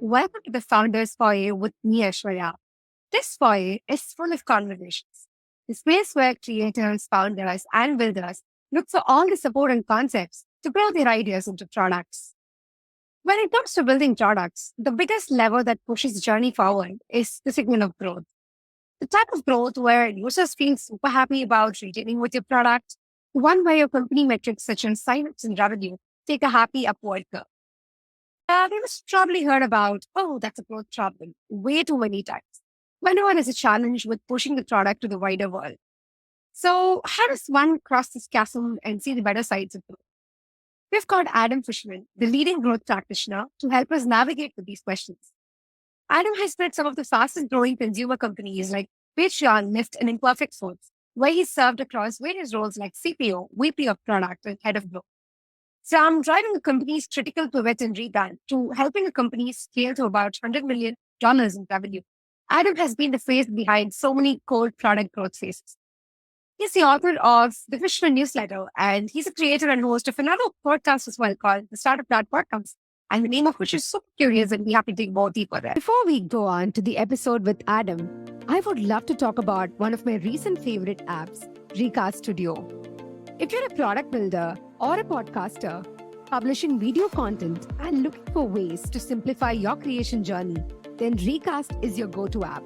Welcome to the Founders Foyer with me, Aishwarya. This foyer is full of conversations. The space where creators, founders, and builders look for all the support and concepts to grow their ideas into products. When it comes to building products, the biggest lever that pushes the journey forward is the signal of growth. The type of growth where users feel super happy about retaining with your product, one where your company metrics such as signups and revenue take a happy upward curve. We've probably heard about, oh, that's a growth problem way too many times. But no one has a challenge with pushing the product to the wider world. So, how does one cross this chasm and see the better sides of growth? We've got Adam Fishman, the leading growth practitioner, to help us navigate with these questions. Adam has built some of the fastest growing consumer companies like Patreon, Lyft, and Imperfect Foods, where he served across various roles like CPO, VP of Product, and Head of Growth. From driving a company's critical pivot and rebrand to helping a company scale to about $100 million in revenue, Adam has been the face behind so many core product growth phases. He's the author of the Fishman newsletter, and he's a creator and host of another podcast as well called the Startup Podcast, and the name of which is super curious, and we have to dig more deeper there. Before we go on to the episode with Adam, I would love to talk about one of my recent favorite apps, Recast Studio. If you're a product builder or a podcaster, publishing video content and looking for ways to simplify your creation journey, then Recast is your go-to app.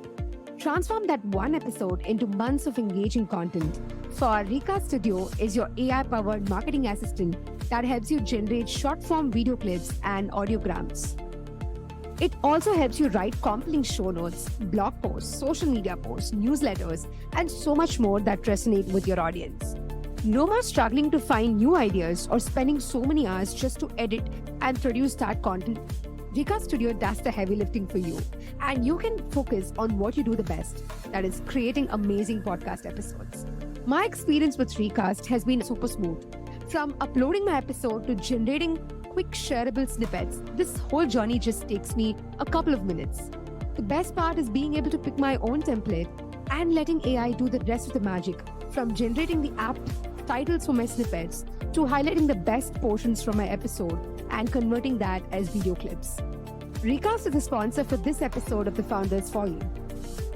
Transform that one episode into months of engaging content. For Recast Studio is your AI-powered marketing assistant that helps you generate short-form video clips and audiograms. It also helps you write compelling show notes, blog posts, social media posts, newsletters, and so much more that resonate with your audience. No more struggling to find new ideas or spending so many hours just to edit and produce that content. Recast Studio does the heavy lifting for you, and you can focus on what you do the best, that is creating amazing podcast episodes. My experience with Recast has been super smooth. From uploading my episode to generating quick shareable snippets, this whole journey just takes me a couple of minutes. The best part is being able to pick my own template and letting AI do the rest of the magic, from generating the apt titles for my snippets to highlighting the best portions from my episode and converting that as video clips. Recast is the sponsor for this episode of the Founders Foyer.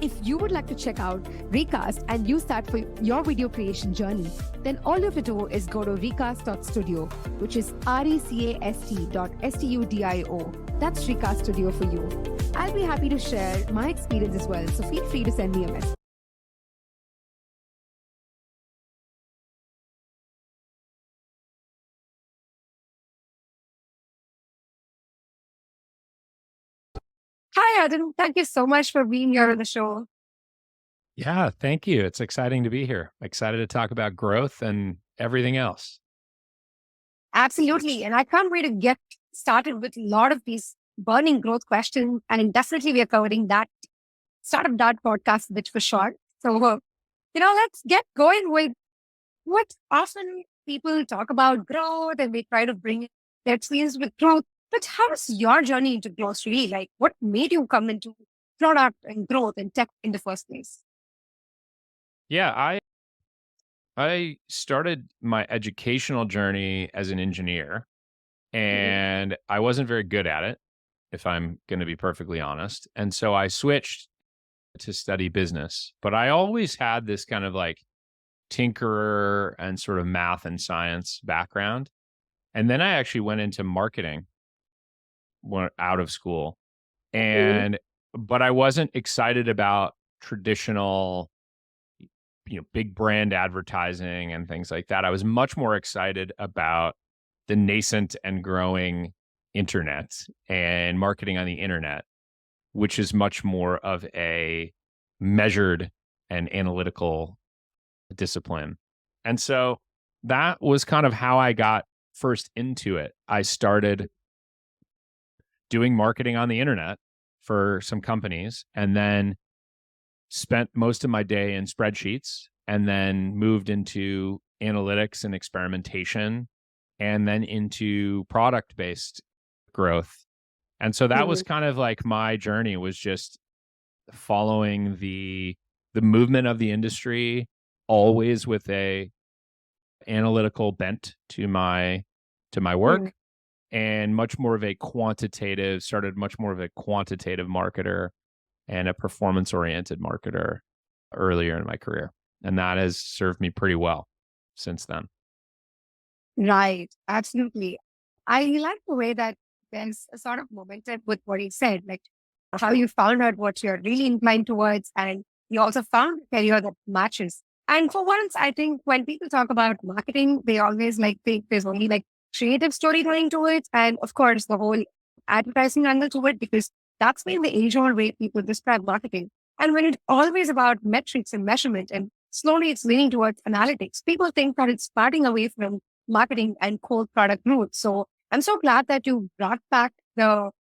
If you would like to check out Recast and use that for your video creation journey, then all you have to do is go to recast.studio, which is recast.studio. That's Recast Studio for you. I'll be happy to share my experience as well, so feel free to send me a message. Hi, Adam. Thank you so much for being here on the show. Yeah, thank you. It's exciting to be here. Excited to talk about growth and everything else. Absolutely. And I can't wait to get started with a lot of these burning growth questions. And definitely we are covering that Startup podcast bit for sure. So, let's get going with what often people talk about growth and they try to bring their experience with growth. But how is your journey into growth really? Like, what made you come into product and growth and tech in the first place? Yeah, I started my educational journey as an engineer, and I wasn't very good at it, if I'm going to be perfectly honest. And so I switched to study business. But I always had this kind of like tinkerer and sort of math and science background. And then I actually went into marketing out of school. But I wasn't excited about traditional, big brand advertising and things like that. I was much more excited about the nascent and growing internet and marketing on the internet, which is much more of a measured and analytical discipline. And so that was kind of how I got first into it. I started doing marketing on the internet for some companies, and then spent most of my day in spreadsheets, and then moved into analytics and experimentation, and then into product-based growth. And so that was kind of like my journey, was just following the movement of the industry, always with a analytical bent to my work. and much more of a quantitative marketer and a performance oriented marketer earlier in my career. And that has served me pretty well since then. Right. Absolutely. I like the way that there's a sort of momentum with what you said, like how you found out what you're really inclined towards, and you also found a career that matches. And for once, I think when people talk about marketing, they always like think there's only like creative storytelling to it. And of course, the whole advertising angle to it, because that's been the age-old way people describe marketing. And when it's always about metrics and measurement, and slowly it's leaning towards analytics, people think that it's parting away from marketing and core product growth. So I'm so glad that you brought back the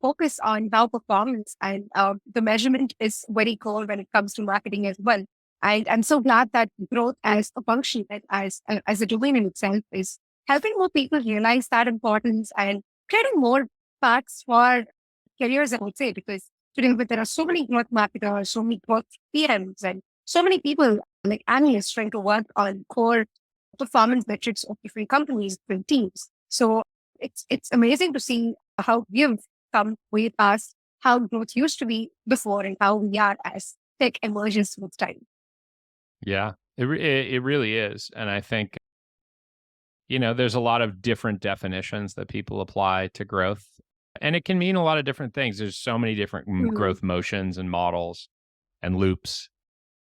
focus on now performance, and the measurement is very core when it comes to marketing as well. And I'm so glad that growth as a function and as a domain in itself is helping more people realize that importance and creating more paths for careers, I would say, because today there are so many growth marketers, so many growth PMs, and so many people like analysts trying to work on core performance metrics of different companies, different teams. So it's amazing to see how we've come way past how growth used to be before and how we are as tech emerges with time. Yeah, it really is. And I think, there's a lot of different definitions that people apply to growth. And it can mean a lot of different things. There's so many different Mhm. growth motions and models and loops.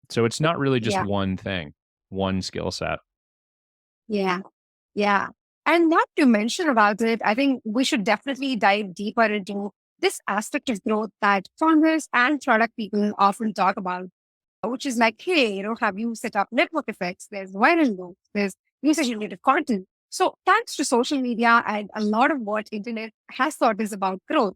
So it's not really just Yeah, one thing, one skill set. yeah, yeah. And not to mention about it, I think we should definitely dive deeper into this aspect of growth that founders and product people often talk about, which is like, hey, have you set up network effects? There's viral loop, there's user generated content. So thanks to social media and a lot of what internet has thought is about growth,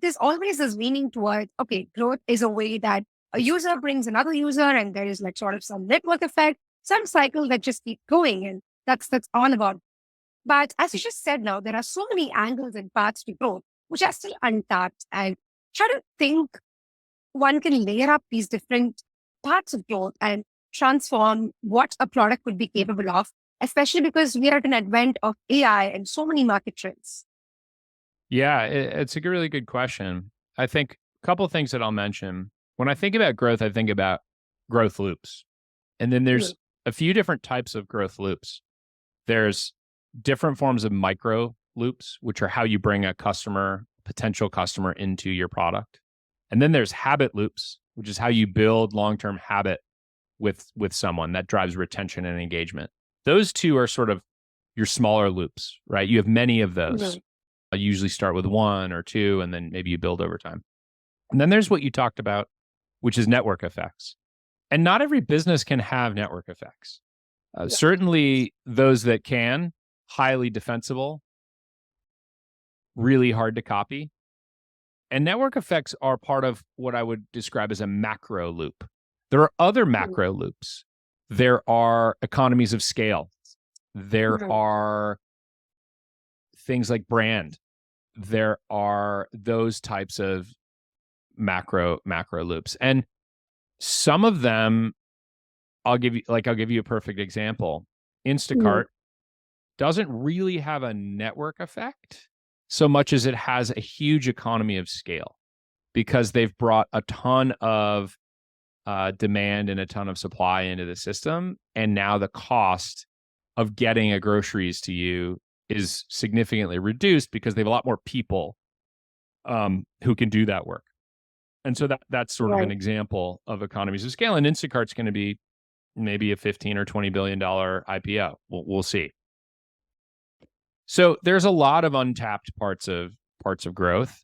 there's always this leaning toward, okay, growth is a way that a user brings another user, and there is like sort of some network effect, some cycle that just keep going. And that's all about. But as you just said now, there are so many angles and paths to growth, which are still untapped. And try to think one can layer up these different parts of growth and transform what a product would be capable of, especially because we are at an advent of AI and so many market trends. Yeah, it's a really good question. I think a couple of things that I'll mention. When I think about growth, I think about growth loops. And then Mm, there's a few different types of growth loops. There's different forms of micro loops, which are how you bring a potential customer into your product. And then there's habit loops, which is how you build long-term habit with someone that drives retention and engagement. Those two are sort of your smaller loops, right? You have many of those. mm, I usually start with one or two, and then maybe you build over time. And then there's what you talked about, which is network effects. And not every business can have network effects. yeah, Certainly, those that can, highly defensible, really hard to copy. And network effects are part of what I would describe as a macro loop. There are other mm, macro loops. There are economies of scale. There mm, are things like brand. There are those types of macro loops. And some of them I'll give you a perfect example. mm, Instacart doesn't really have a network effect so much as it has a huge economy of scale because they've brought a ton of demand and a ton of supply into the system. And now the cost of getting a groceries to you is significantly reduced because they have a lot more people who can do that work. And so that's sort of an right. example of economies of scale. And Instacart's going to be maybe a 15 or $20 billion IPO. We'll see. So there's a lot of untapped parts of growth.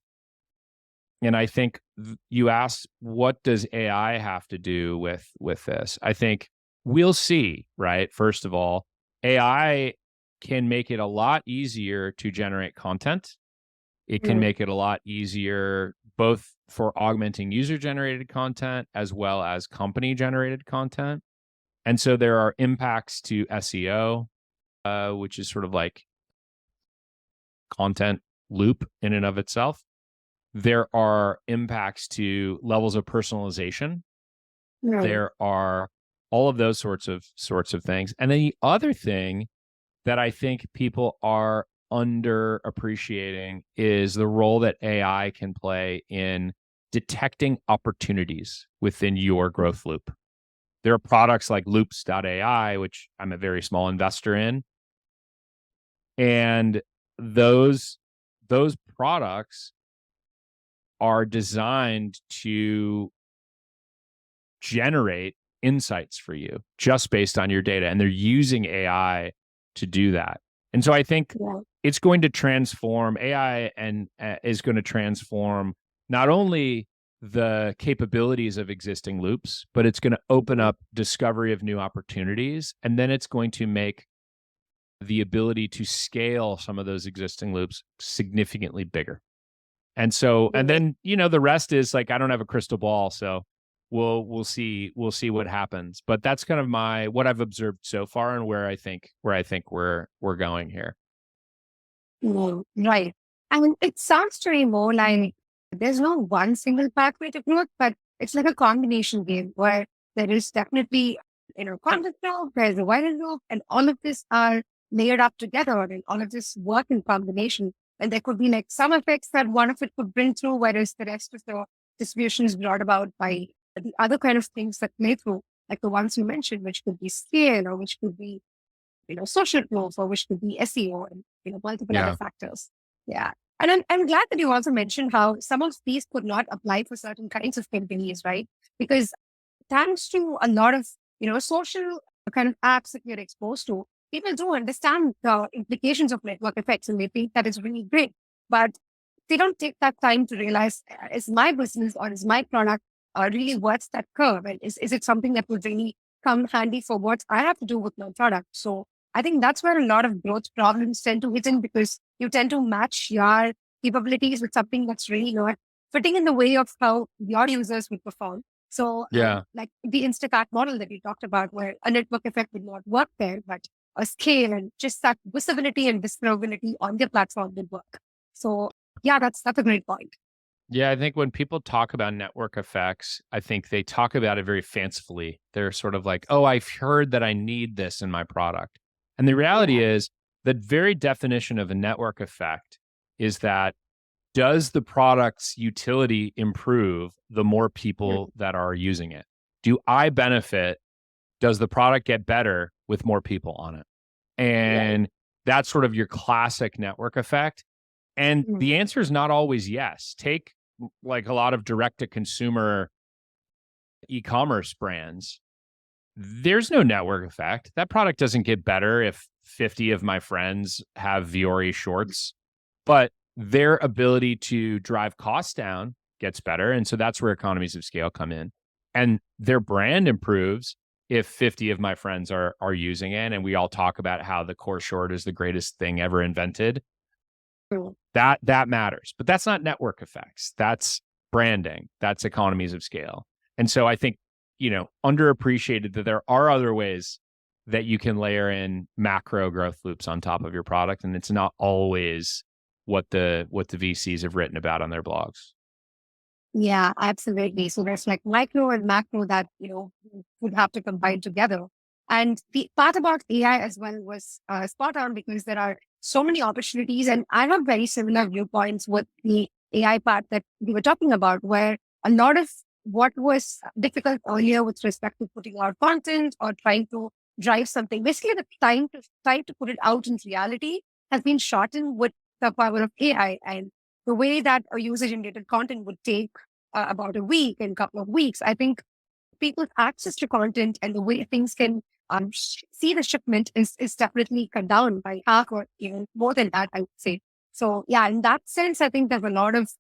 And I think you asked, what does AI have to do with this? I think we'll see, right? First of all, AI can make it a lot easier to generate content. It can Mm, make it a lot easier both for augmenting user generated content as well as company generated content. And so there are impacts to SEO, which is sort of like content loop in and of itself. There are impacts to levels of personalization. right. There are all of those sorts of things. And then the other thing that I think people are underappreciating is the role that AI can play in detecting opportunities within your growth loop. There are products like loops.ai, which I'm a very small investor in. And those products are designed to generate insights for you just based on your data. And they're using AI to do that. And so I think it's going to transform AI and is going to transform not only the capabilities of existing loops, but it's going to open up discovery of new opportunities. And then it's going to make the ability to scale some of those existing loops significantly bigger. And so, and then, the rest is like, I don't have a crystal ball. So we'll see what happens. But that's kind of what I've observed so far and where I think we're going here. Right. I mean, it sounds to me more like there's no one single pathway to growth, but it's like a combination game where there is definitely, content growth, there's a wider growth, and all of this are layered up together and all of this work in combination. And there could be like some effects that one of it could bring through, whereas the rest of the distribution is brought about by the other kind of things that play through, like the ones you mentioned, which could be scale or which could be social growth or which could be SEO and, multiple other factors. Yeah. And I'm glad that you also mentioned how some of these could not apply for certain kinds of companies, right? Because thanks to a lot of, social kind of apps that you're exposed to, people do understand the implications of network effects and they think that is really great. But they don't take that time to realize, is my business or is my product really worth that curve? And is it something that would really come handy for what I have to do with my product? So I think that's where a lot of growth problems tend to hit in, because you tend to match your capabilities with something that's really not fitting in the way of how your users would perform. So like the Instacart model that you talked about, where a network effect would not work there, but a scale and just that visibility and discoverability on their platform would work. So yeah, that's a great point. Yeah, I think when people talk about network effects, I think they talk about it very fancifully. They're sort of like, oh, I've heard that I need this in my product. And the reality is, the very definition of a network effect is that, does the product's utility improve the more people that are using it? Do I benefit? Does the product get better with more people on it? And that's sort of your classic network effect. And the answer is not always yes. Take like a lot of direct to consumer e-commerce brands. There's no network effect. That product doesn't get better if 50 of my friends have Viore shorts, but their ability to drive costs down gets better. And so that's where economies of scale come in. And their brand improves if 50 of my friends are using it. And we all talk about how the core short is the greatest thing ever invented. That matters. But that's not network effects. That's branding. That's economies of scale. And so I think, underappreciated that there are other ways that you can layer in macro growth loops on top of your product. And it's not always what the VCs have written about on their blogs. Yeah, absolutely. So there's like micro and macro that, would have to combine together. And the part about AI as well was spot on, because there are so many opportunities. And I have very similar viewpoints with the AI part that we were talking about, where a lot of what was difficult earlier with respect to putting out content or trying to drive something, basically the time to put it out in reality has been shortened with the power of AI. And the way that a user-generated content would take about a week and a couple of weeks, I think people's access to content and the way things can see the shipment is definitely cut down by half or even more than that, I would say. So yeah, in that sense, I think there's a lot of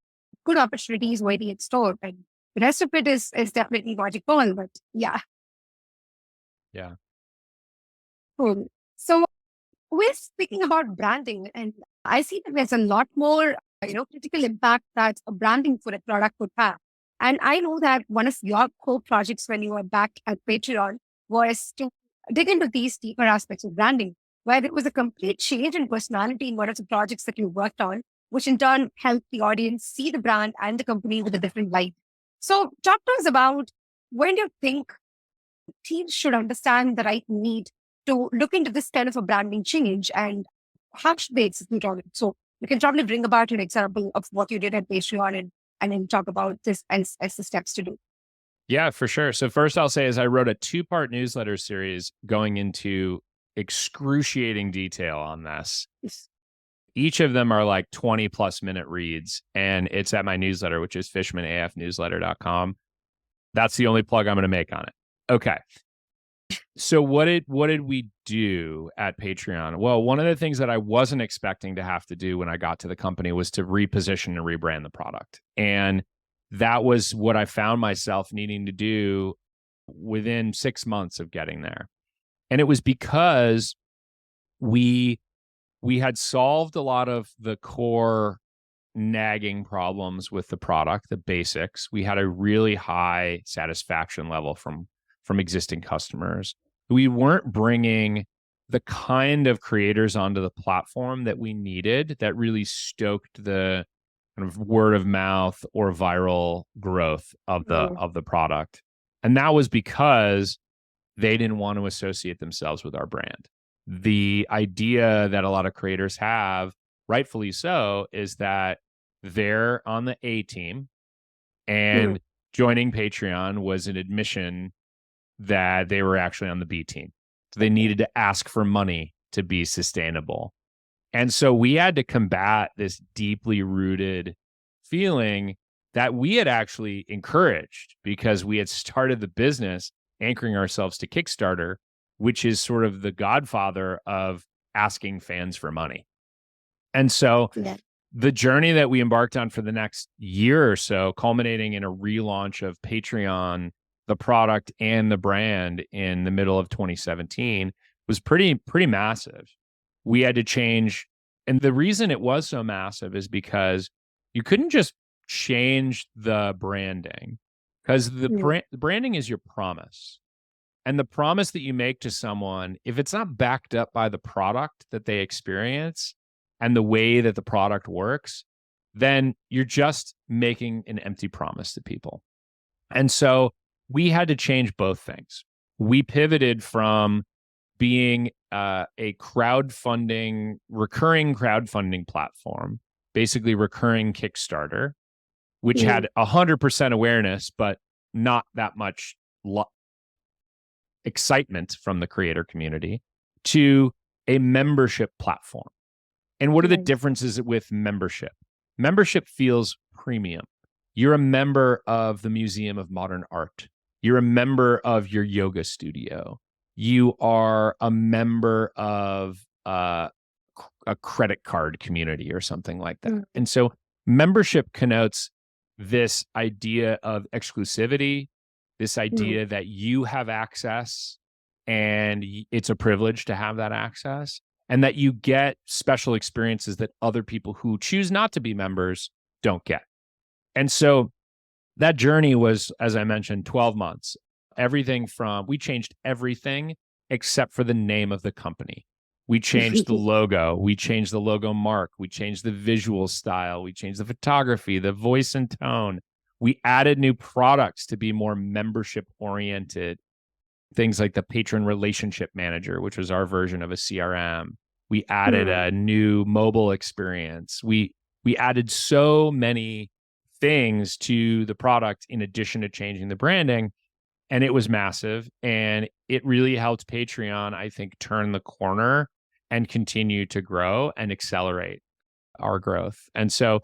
good opportunities waiting in store. And the rest of it is definitely logical, but yeah. Yeah. Cool. So we're speaking about branding, and I see that there's a lot more, critical impact that a branding for a product would have. And I know that one of your core projects when you were back at Patreon was to dig into these deeper aspects of branding, where there was a complete change in personality in one of the projects that you worked on, which in turn helped the audience see the brand and the company with a different light. So talk to us about, when do you think teams should understand the right need to look into this kind of a branding change, and touched base on it. So you can probably bring about an example of what you did at Patreon and then talk about this as the steps to do. Yeah, for sure. So first I'll say is I wrote a 2-part newsletter series going into excruciating detail on this. Yes. Each of them are like 20 plus minute reads, and it's at my newsletter, which is fishmanafnewsletter.com. That's the only plug I'm going to make on it. Okay. So what did we do at Patreon? Well, one of the things that I wasn't expecting to have to do when I got to the company was to reposition and rebrand the product. And that was what I found myself needing to do within 6 months of getting there. And it was because we had solved a lot of the core nagging problems with the product, the basics. We had a really high satisfaction level from existing customers. We weren't bringing the kind of creators onto the platform that we needed that really stoked the kind of word of mouth or viral growth of the product. And that was because they didn't want to associate themselves with our brand. The idea that a lot of creators have, rightfully so, is that they're on the A team and joining Patreon was an admission that they were actually on the B team. So they needed to ask for money to be sustainable. And so we had to combat this deeply rooted feeling that we had actually encouraged because we had started the business anchoring ourselves to Kickstarter, which is sort of the godfather of asking fans for money. And so the journey that we embarked on for the next year or so, culminating in a relaunch of Patreon, the product and the brand in the middle of 2017, was pretty massive. We had to change. And the reason it was so massive is because you couldn't just change the branding, because the branding is your promise. And the promise that you make to someone, if it's not backed up by the product that they experience and the way that the product works, then you're just making an empty promise to people. And so we had to change both things. We pivoted from being a recurring crowdfunding platform, basically recurring Kickstarter, which had 100% awareness, but not that much excitement from the creator community, to a membership platform. And what are the differences with membership? Membership feels premium. You're a member of the Museum of Modern Art. You're a member of your yoga studio. You are a member of a credit card community or something like that. And so membership connotes this idea of exclusivity, this idea that you have access and it's a privilege to have that access, and that you get special experiences that other people who choose not to be members don't get. And so that journey was, as I mentioned, 12 months. We changed everything except for the name of the company. We changed the logo. We changed the logo mark. We changed the visual style. We changed the photography, the voice and tone. We added new products to be more membership oriented. Things like the patron relationship manager, which was our version of a CRM. We added a new mobile experience. We added so many things to the product in addition to changing the branding. And it was massive. And it really helped Patreon, I think, turn the corner and continue to grow and accelerate our growth. And so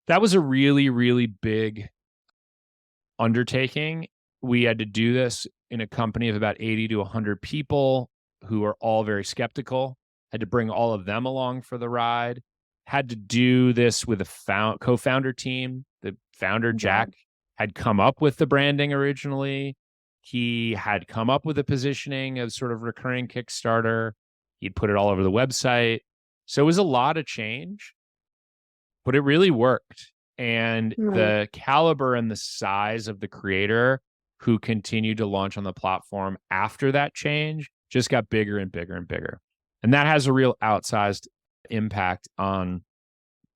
that was a really, really big undertaking. We had to do this in a company of about 80 to 100 people who are all very skeptical. Had to bring all of them along for the ride. Had to do this with a co-founder team. The founder, Jack, had come up with the branding originally. He had come up with a positioning of sort of recurring Kickstarter. He'd put it all over the website. So it was a lot of change, but it really worked. And the caliber and the size of the creator who continued to launch on the platform after that change just got bigger and bigger and bigger. And that has a real outsized impact on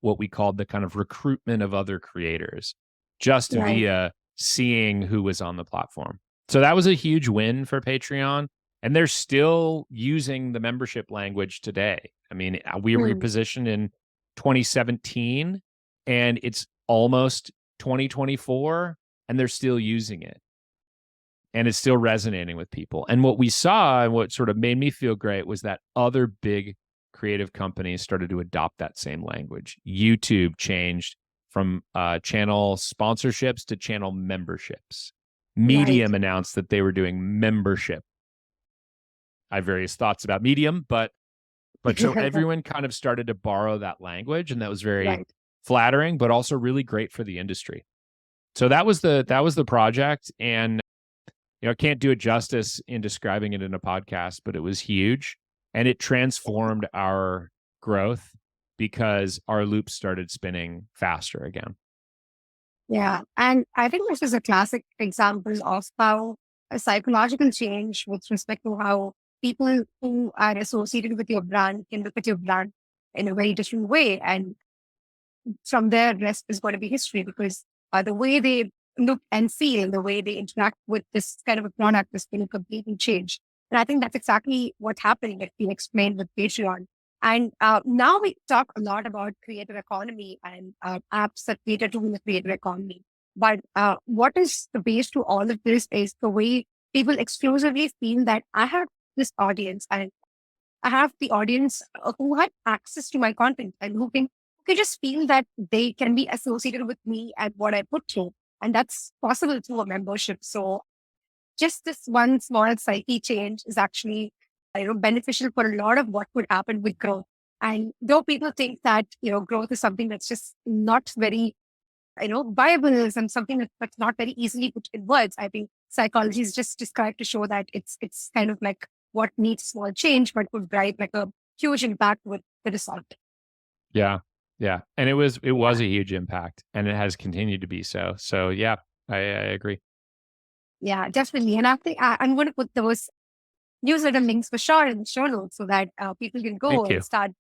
what we called the kind of recruitment of other creators, just via seeing who was on the platform. So that was a huge win for Patreon. And they're still using the membership language today. I mean, we repositioned in 2017 and it's almost 2024 and they're still using it. And it's still resonating with people. And what we saw and what sort of made me feel great was that other big creative companies started to adopt that same language. YouTube changed from channel sponsorships to channel memberships. Medium announced that they were doing membership. I have various thoughts about Medium, but so everyone kind of started to borrow that language, and that was very flattering, but also really great for the industry. So that was the project, and I can't do it justice in describing it in a podcast, but it was huge, and it transformed our growth because our loops started spinning faster again. Yeah. And I think this is a classic example of how a psychological change with respect to how people who are associated with your brand can look at your brand in a very different way. And from there, rest is going to be history because the way they look and feel, the way they interact with this kind of a product is going to completely change. And I think that's exactly what's happening. It's been explained with Patreon. And now we talk a lot about creator economy and apps that cater to the creator economy. But what is the base to all of this is the way people exclusively feel that I have this audience and I have the audience who had access to my content and who can just feel that they can be associated with me and what I put through. And that's possible through a membership. So just this one small psyche change is actually beneficial for a lot of what would happen with growth. And though people think that growth is something that's just not very viable and something that's not very easily put in words, I think psychology is just described to show that it's kind of like what needs small change but would drive like a huge impact with the result. Yeah. And it was a huge impact, and it has continued to be so. So yeah, I agree. Yeah, definitely. And I think I'm going to put those newsletter links for sure in the show notes so that people can go and start,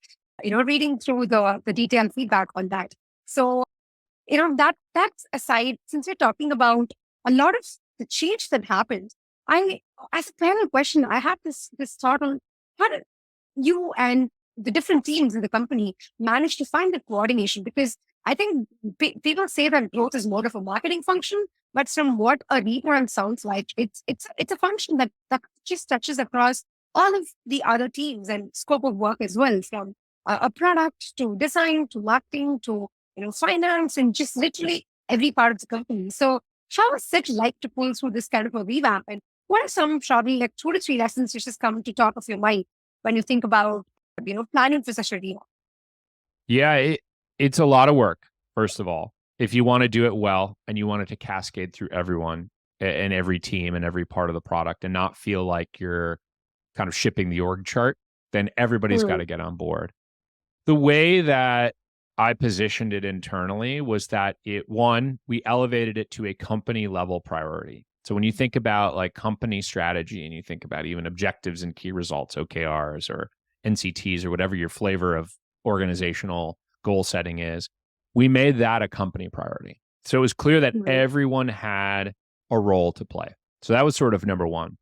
reading through the detailed feedback on that. So, that's aside, since we're talking about a lot of the change that happened, as a final question, I have this thought on how did you and the different teams in the company manage to find the coordination? Because I think people say that growth is more of a marketing function, but from what a rebrand sounds like, it's a function that just touches across all of the other teams and scope of work as well, from a product to design to marketing to finance and just literally every part of the company. So how is it like to pull through this kind of a revamp? And what are some probably like 2 to 3 lessons which just come to top of your mind when you think about planning for such a revamp? Yeah, it's a lot of work, first of all. If you want to do it well and you want it to cascade through everyone and every team and every part of the product and not feel like you're kind of shipping the org chart, then everybody's got to get on board. The way that I positioned it internally was that we elevated it to a company level priority. So when you think about like company strategy and you think about even objectives and key results, OKRs or NCTs or whatever your flavor of organizational goal setting is, we made that a company priority. So it was clear that everyone had a role to play. So that was sort of number one.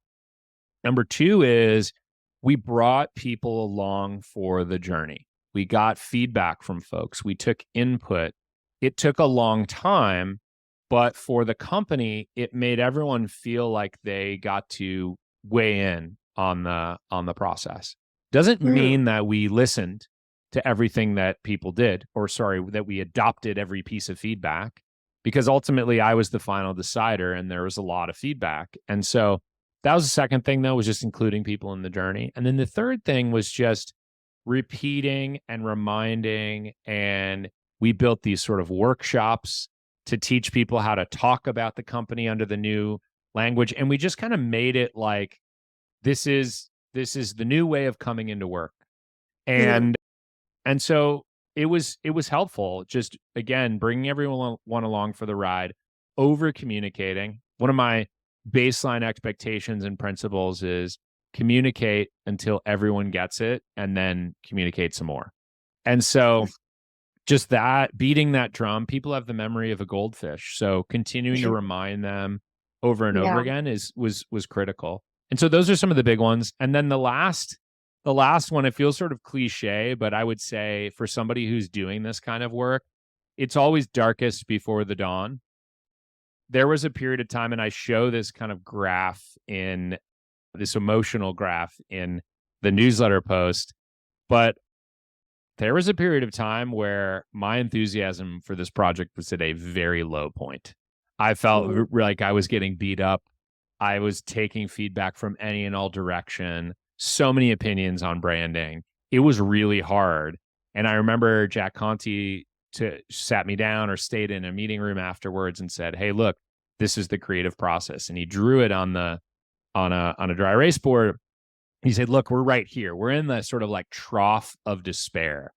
Number two is we brought people along for the journey. We got feedback from folks. We took input. It took a long time, but for the company, it made everyone feel like they got to weigh in on the process. Doesn't mean that we listened to everything that people did, that we adopted every piece of feedback, because ultimately I was the final decider and there was a lot of feedback. And so that was the second thing, though, was just including people in the journey. And then the third thing was just repeating and reminding. And we built these sort of workshops to teach people how to talk about the company under the new language. And we just kind of made it like, this is the new way of coming into work. And so it was helpful, just again bringing everyone along for the ride, over communicating. One of my baseline expectations and principles is communicate until everyone gets it and then communicate some more. And so just that, beating that drum, people have the memory of a goldfish. So continuing to remind them over and over again was critical. And so those are some of the big ones. And then the last one, it feels sort of cliche, but I would say for somebody who's doing this kind of work, it's always darkest before the dawn. There was a period of time, and I show this kind of graph in this emotional graph in the newsletter post, but there was a period of time where my enthusiasm for this project was at a very low point. I felt like I was getting beat up. I was taking feedback from any and all direction, so many opinions on branding. It was really hard. And I remember Jack Conte sat me down or stayed in a meeting room afterwards and said, "Hey, look, this is the creative process." And he drew it on a dry erase board. He said, "Look, we're right here. We're in the sort of like trough of despair,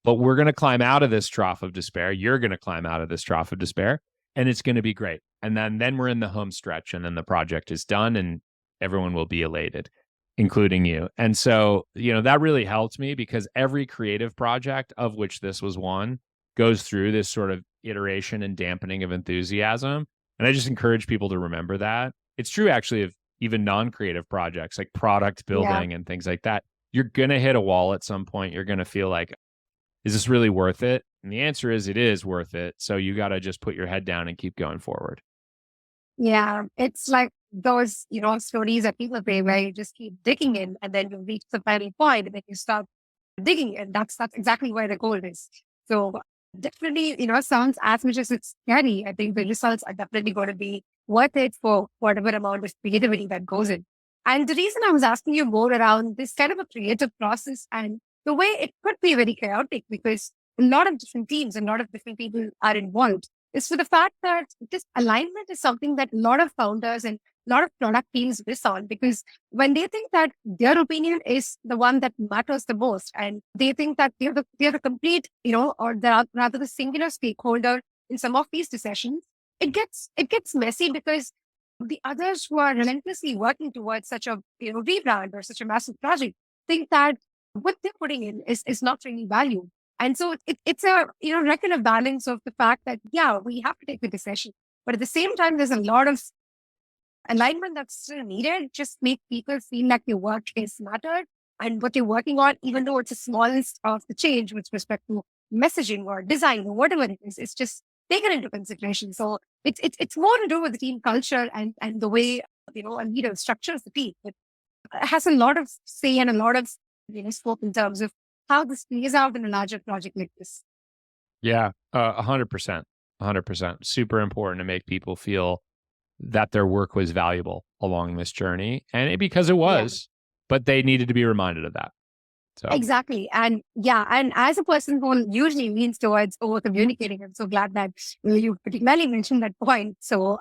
but we're going to climb out of this trough of despair. You're going to climb out of this trough of despair, and it's going to be great. And then we're in the home stretch, and then the project is done, and everyone will be elated, including you." And so, that really helped me, because every creative project, of which this was one, goes through this sort of iteration and dampening of enthusiasm. And I just encourage people to remember that. It's true, actually, of even non-creative projects like product building and things like that. You're going to hit a wall at some point. You're going to feel like, is this really worth it? And the answer is, it is worth it. So you got to just put your head down and keep going forward. Yeah, it's like those, stories that people say where you just keep digging in and then you reach the final point and then you stop digging. And that's exactly where the goal is. So definitely, sounds as much as it's scary, I think the results are definitely going to be worth it for whatever amount of creativity that goes in. And the reason I was asking you more around this kind of a creative process and the way it could be very chaotic, because a lot of different teams and a lot of different people are involved, is for the fact that this alignment is something that a lot of founders and a lot of product teams miss on, because when they think that their opinion is the one that matters the most, and they think that they're the complete, or they're rather the singular stakeholder in some of these decisions, it gets messy, because the others who are relentlessly working towards such a rebrand or such a massive project think that what they're putting in is not really valued. And so it's a reckon a balance of the fact that, yeah, we have to take the decision, but at the same time, there's a lot of alignment that's still needed. Just make people feel like their work is mattered and what they're working on, even though it's the smallest of the change with respect to messaging or design or whatever it is, it's just taken into consideration. So it's more to do with the team culture and the way a leader structures the team. It has a lot of say and a lot of scope in terms of how this plays out in a larger project like this. Yeah, 100%. 100%. Super important to make people feel that their work was valuable along this journey. And because it was, but they needed to be reminded of that. So Exactly. And and as a person who usually leans towards over communicating, I'm so glad that you particularly mentioned that point. So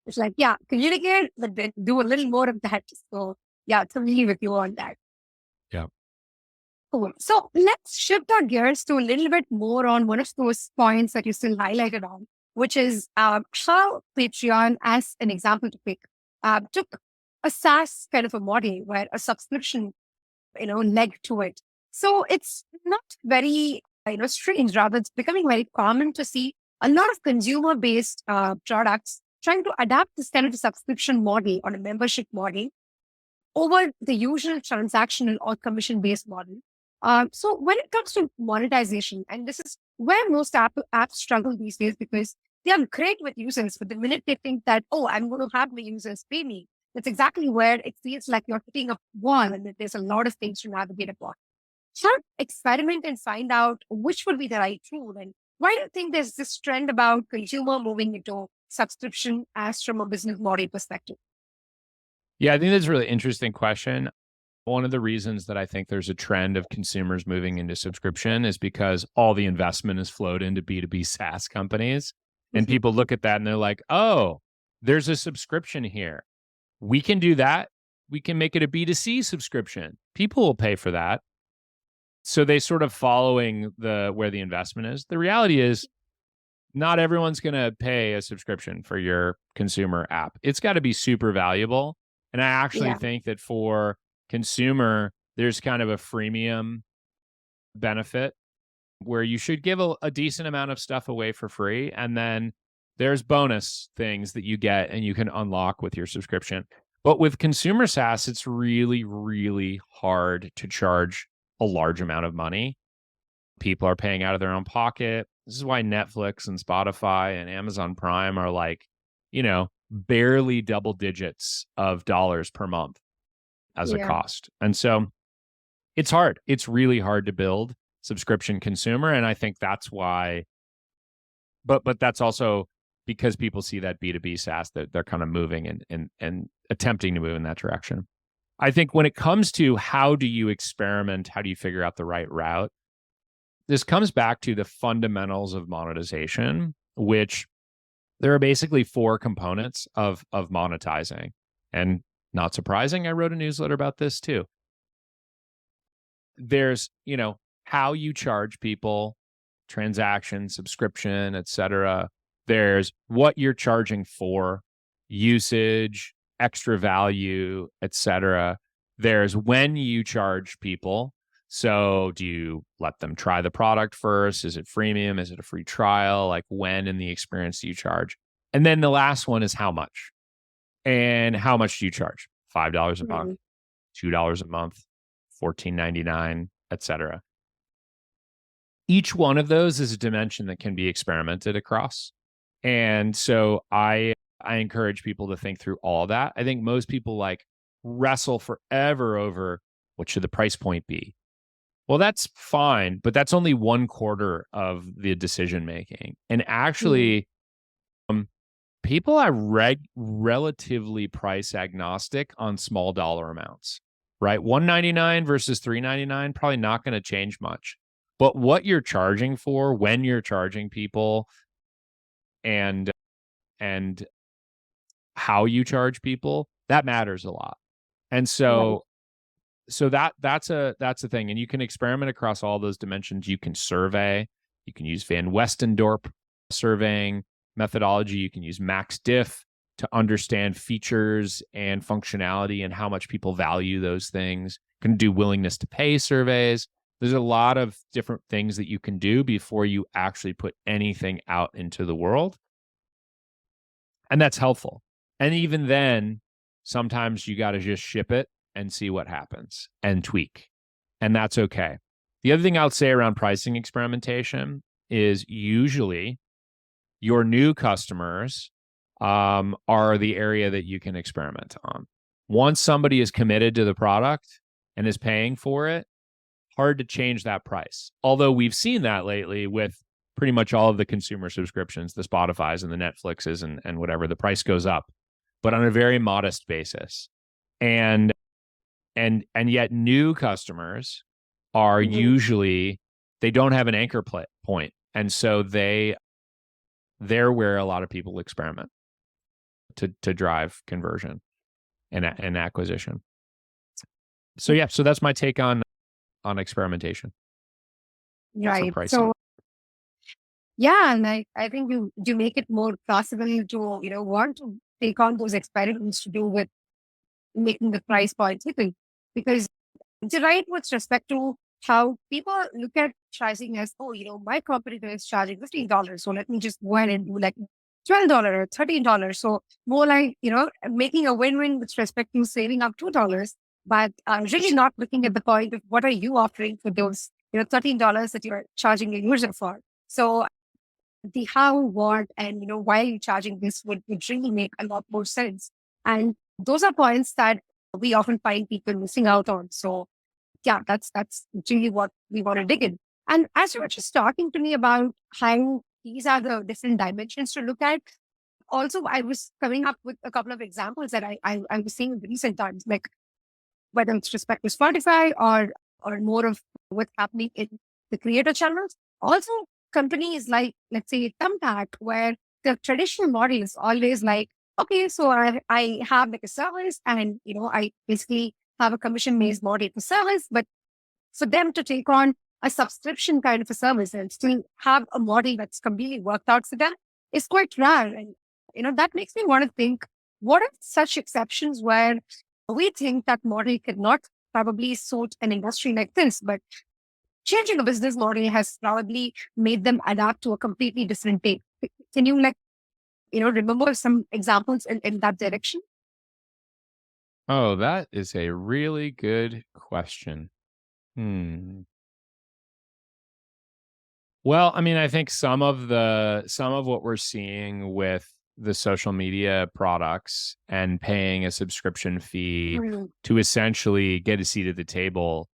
it's like, communicate, but then do a little more of that. So totally with you on that. yeah. Cool. So let's shift our gears to a little bit more on one of those points that you still highlighted on, which is how Patreon, as an example to pick, took a SaaS kind of a model where a subscription, leg to it. So it's not very, strange. Rather, it's becoming very common to see a lot of consumer-based products trying to adapt this kind of a subscription model or a membership model over the usual transactional or commission-based model. So when it comes to monetization, and this is where most apps struggle these days, because they are great with users, but the minute they think that, oh, I'm going to have my users pay me, that's exactly where it feels like you're hitting a wall and that there's a lot of things to navigate upon. Start experiment and find out which would be the right tool. And why do you think there's this trend about consumer moving into subscription as from a business model perspective? Yeah, I think that's a really interesting question. One of the reasons that I think there's a trend of consumers moving into subscription is because all the investment is flowed into B2B SaaS companies. And people look at that and they're like, oh, there's a subscription here. We can do that. We can make it a B2C subscription. People will pay for that. So they sort of following where the investment is. The reality is not everyone's going to pay a subscription for your consumer app. It's got to be super valuable. And I actually think that for consumer, there's kind of a freemium benefit where you should give a decent amount of stuff away for free. And then there's bonus things that you get and you can unlock with your subscription. But with consumer SaaS, it's really, really hard to charge a large amount of money. People are paying out of their own pocket. This is why Netflix and Spotify and Amazon Prime are like, barely double digits of dollars per month as a Yeah. cost. And so it's hard. It's really hard to build subscription consumer. And I think that's why, but that's also because people see that B2B SaaS that they're kind of moving and attempting to move in that direction. I think when it comes to how do you experiment, how do you figure out the right route, this comes back to the fundamentals of monetization, which there are basically 4 components of monetizing. And not surprising, I wrote a newsletter about this too. There's, how you charge people, transaction, subscription, etc. There's what you're charging for, usage, extra value, etc. There's when you charge people. So do you let them try the product first? Is it freemium? Is it a free trial? Like when in the experience do you charge? And then the last one is how much. And how much do you charge? $5 a month, $2 a month, $14.99, etc. Each one of those is a dimension that can be experimented across. And so I encourage people to think through all that. I think most people wrestle forever over what should the price point be. Well, that's fine, but that's only 1/4 of the decision making. And actually, people are relatively price agnostic on small dollar amounts, right? $199 versus $399, probably not going to change much. But what you're charging for, when you're charging people, and how you charge people, that matters a lot. And so that's a thing. And you can experiment across all those dimensions. You can survey, you can use Van Westendorp surveying methodology, you can use max diff to understand features and functionality and how much people value those things. You can do willingness to pay surveys. There's a lot of different things that you can do before you actually put anything out into the world. And that's helpful. And even then, sometimes you got to just ship it and see what happens and tweak. And that's okay. The other thing I'll say around pricing experimentation is usually your new customers are the area that you can experiment on. Once somebody is committed to the product and is paying for it, hard to change that price. Although we've seen that lately with pretty much all of the consumer subscriptions, the Spotifys and the Netflixes and whatever, the price goes up, but on a very modest basis. And yet new customers are usually, they don't have an anchor point. And so they're where a lot of people experiment to drive conversion and acquisition. So yeah, so that's my take on experimentation. Right. So yeah, and I think you make it more possible to, want to take on those experiments to do with making the price point tipping. Because you're right with respect to how people look at pricing as, oh, my competitor is charging $15. So let me just go ahead and do like $12 or $13. So more like, making a win-win with respect to saving up $2, but really not looking at the point of what are you offering for those, $13 that you're charging a user for. So the how, what, and why are you charging this would really make a lot more sense. And those are points that we often find people missing out on. So yeah, that's really what we want to dig in. And as you were just talking to me about how these are the different dimensions to look at, also I was coming up with a couple of examples that I was seeing in recent times, like whether it's respect to Spotify or more of what's happening in the creator channels. Also, companies like, let's say, Thumbtack, where the traditional model is always like, okay, so I have like a service and, I basically have a commission-based model for service, but for them to take on a subscription kind of a service and still have a model that's completely worked out for them is quite rare. And, that makes me want to think, what are such exceptions where we think that model could not probably suit an industry like this, but changing a business model has probably made them adapt to a completely different take. Can you remember some examples in that direction? Oh, that is a really good question. Hmm. Well, I mean, I think some of what we're seeing with the social media products and paying a subscription fee Mm, to essentially get a seat at the table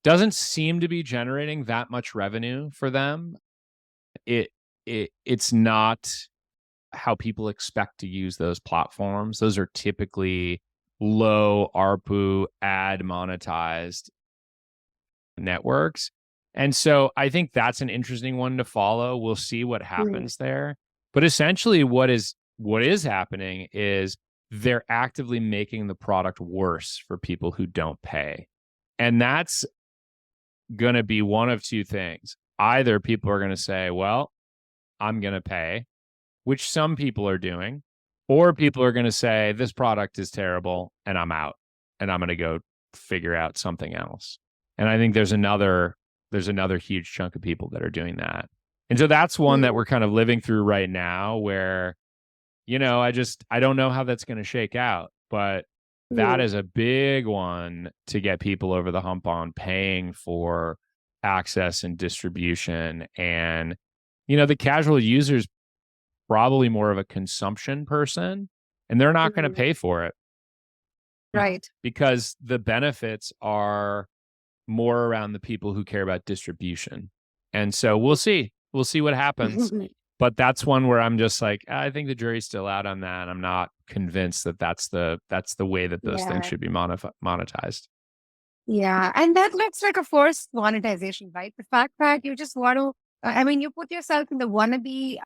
doesn't seem to be generating that much revenue for them. It it's not how people expect to use those platforms. Those are typically low ARPU ad monetized networks. And so I think that's an interesting one to follow. We'll see what mm, happens there. But essentially what is happening is they're actively making the product worse for people who don't pay. And that's going to be one of two things. Either people are going to say, "Well, I'm going to pay," which some people are doing, or people are going to say, "This product is terrible and I'm out and I'm going to go figure out something else." And I think there's another huge chunk of people that are doing that. And so that's one that mm, we're kind of living through right now where, I don't know how that's going to shake out, but that mm. is a big one to get people over the hump on paying for access and distribution. And, the casual users probably more of a consumption person, and they're not going to Mm. pay for it Right. because the benefits are more around the people who care about distribution. And so we'll see. We'll see what happens. But that's one where I'm just like, I think the jury's still out on that. I'm not convinced that that's the way that those things Yeah. should be monetized. Yeah. And that looks like a forced monetization, right? The fact that you just want to, I mean, you put yourself in the wannabe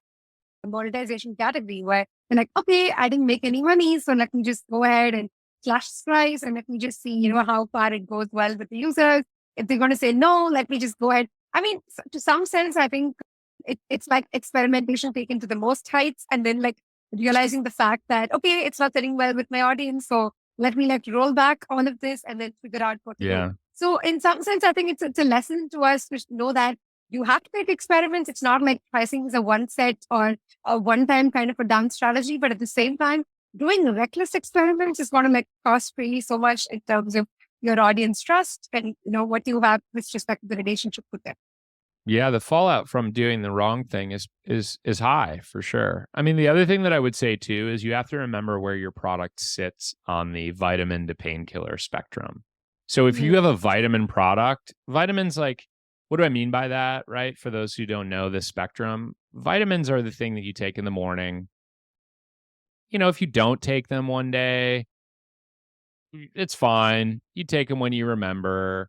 monetization category where you're like, okay, I didn't make any money, so let me just go ahead and slash this price and let me just see, how far it goes well with the users. If they're going to say no, let me just go ahead. I mean, to some sense, I think it's like experimentation taken to the most heights, and then like realizing the fact that okay, it's not sitting well with my audience, so let me like roll back all of this and then figure out what to do. Yeah. So in some sense, I think it's a lesson to us to know that you have to make experiments. It's not like pricing is a one set or a one time kind of a down strategy, but at the same time, doing reckless experiments is going to like cost really so much in terms of your audience trust and what you have with respect to the relationship with them. Yeah, the fallout from doing the wrong thing is high for sure. I mean, the other thing that I would say too is you have to remember where your product sits on the vitamin to painkiller spectrum. So if you have Mm, a vitamin product, vitamins like what do I mean by that, right? For those who don't know this spectrum, vitamins are the thing that you take in the morning. If you don't take them one day, it's fine. You take them when you remember.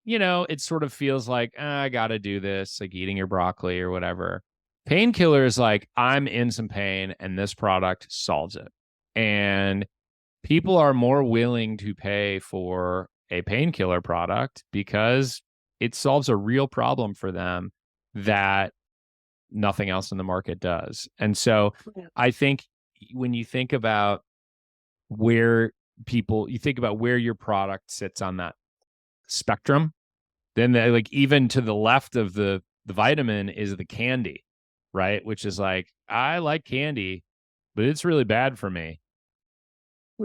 It sort of feels like, I got to do this, like eating your broccoli or whatever. Painkiller is like, I'm in some pain and this product solves it. And people are more willing to pay for a painkiller product because it solves a real problem for them that nothing else in the market does. And so yeah. I think when you think about where you think about where your product sits on that spectrum, then like even to the left of the vitamin is the candy, right? Which is like, I like candy, but it's really bad for me.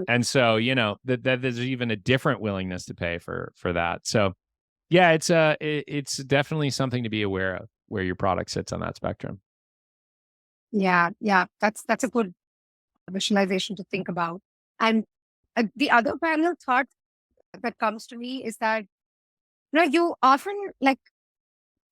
And so, that there's even a different willingness to pay for that. So yeah, it's definitely something to be aware of where your product sits on that spectrum. Yeah, yeah, that's a good visualization to think about. And the other parallel thought that comes to me is that you often like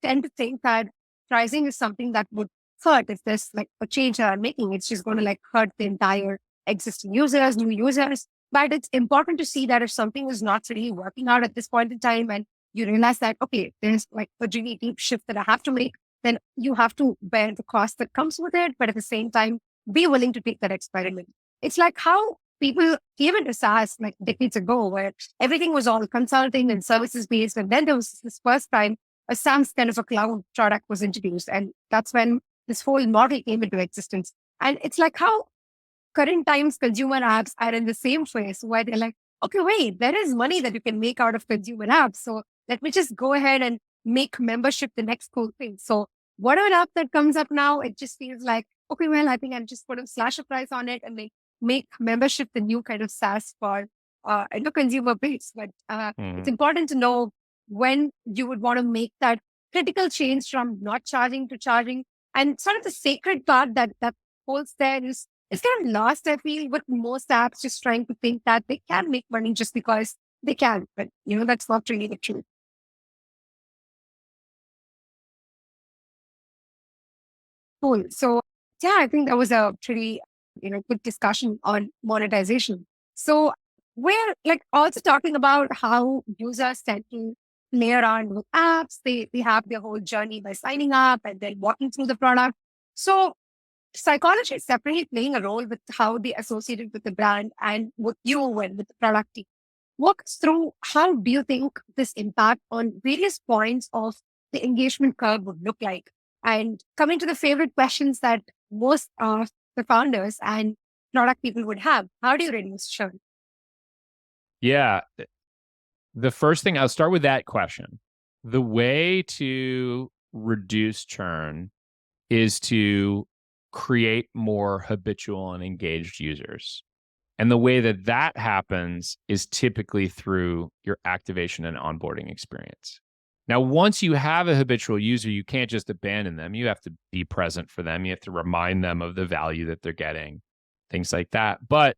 tend to think that pricing is something that would hurt if there's like a change that I'm making. It's just going to like hurt the entire existing users, new users. But it's important to see that if something is not really working out at this point in time and you realize that, okay, there's like a really deep shift that I have to make, then you have to bear the cost that comes with it. But at the same time, be willing to take that experiment. It's like how people came into SaaS like decades ago, where everything was all consulting and services based. And then there was this first time a SaaS kind of a cloud product was introduced. And that's when this whole model came into existence. And it's like how current times consumer apps are in the same phase where they're like, okay, wait, there is money that you can make out of consumer apps. So let me just go ahead and make membership the next cool thing. So whatever app that comes up now, it just feels like, okay, well, I think I'm just going to slash a price on it and make make membership the new kind of SaaS for the consumer base. But it's Mhm. important to know when you would want to make that critical change from not charging to charging. And sort of the sacred part that holds there is it's kind of lost, I feel, with most apps just trying to think that they can make money just because they can. But, that's not really the truth. Cool. So, yeah, I think that was a pretty, good discussion on monetization. So, we're like also talking about how users tend to play around with apps. They have their whole journey by signing up and then walking through the product. So, psychology is definitely playing a role with how they associated with the brand and with you and with the product team. Walk us through how do you think this impact on various points of the engagement curve would look like? And coming to the favorite questions that most of the founders and product people would have, how do you reduce churn? Yeah. The first thing, I'll start with that question. The way to reduce churn is to create more habitual and engaged users. And the way that that happens is typically through your activation and onboarding experience. Now, once you have a habitual user, you can't just abandon them. You have to be present for them. You have to remind them of the value that they're getting, things like that. But